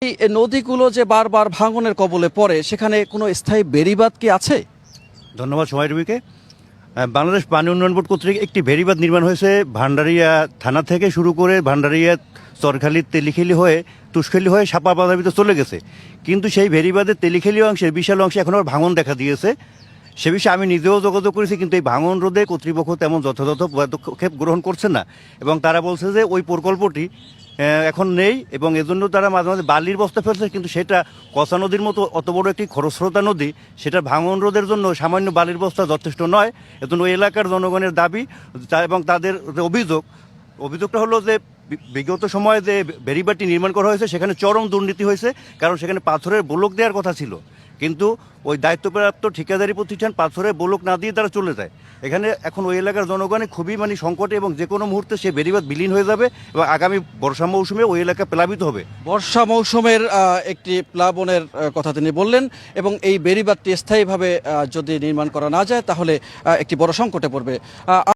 এই নদীগুলো যে বারবার ভাঙনের কবলে পড়ে সেখানে কোনো স্থায়ী বেড়িবাঁধ কি আছে? ধন্যবাদ সময় রবিকে। বাংলাদেশ পানি উন্নয়ন বোর্ড কর্তৃক একটি বেড়িবাঁধ নির্মাণ হয়েছে ভান্ডারিয়া থানা থেকে শুরু করে ভান্ডারিয়া চরখালি তেলিখালি হয়ে তুষখালি হয়ে সাপা বাঁধার ভিতরে চলে গেছে। কিন্তু সেই বেড়িবাঁধের তেলিখালি অংশের বিশাল অংশে এখন আবার ভাঙন দেখা দিয়েছে। সে বিষয়ে আমি নিজেও যোগাযোগ করেছি, কিন্তু এই ভাঙন রোধে কর্তৃপক্ষ তেমন যথাযথ পদক্ষেপ গ্রহণ করছে না এবং তারা বলছে যে ওই প্রকল্পটি এখন নেই এবং এজন্য তারা মাঝে মাঝে বালির বস্তা ফেলছে, কিন্তু সেটা কসা নদীর মতো অত বড় একটি খরস্রোতা নদী, সেটা ভাঙন রোধের জন্য সামান্য বালির বস্তা যথেষ্ট নয়। এজন্য ওই এলাকার জনগণের দাবি এবং তাদের যে অভিযোগটা হলো যে বিগত সময়ে যে বেড়িবাঁধটি নির্মাণ করা হয়েছে সেখানে চরম দুর্নীতি হয়েছে, কারণ সেখানে পাথরের ব্লক দেওয়ার কথা ছিল, কিন্তু ওই দায়িত্বপ্রাপ্ত ঠিকাদারি প্রতিষ্ঠান পাথরে ব্লক না দিয়ে তারা চলে যায়। এখানে এখন ওই এলাকার জনগণে খুবই সংকটে এবং যে কোনো মুহূর্তে সে বেড়িবাঁধ বিলীন হয়ে যাবে এবং আগামী বর্ষা মৌসুমে ওই এলাকা প্লাবিত হবে। বর্ষা মৌসুমের একটি প্লাবনের কথা তিনি বললেন এবং এই বেড়িবাঁধটি স্থায়ীভাবে যদি নির্মাণ করা না যায় তাহলে একটি বড় সংকটে পড়বে।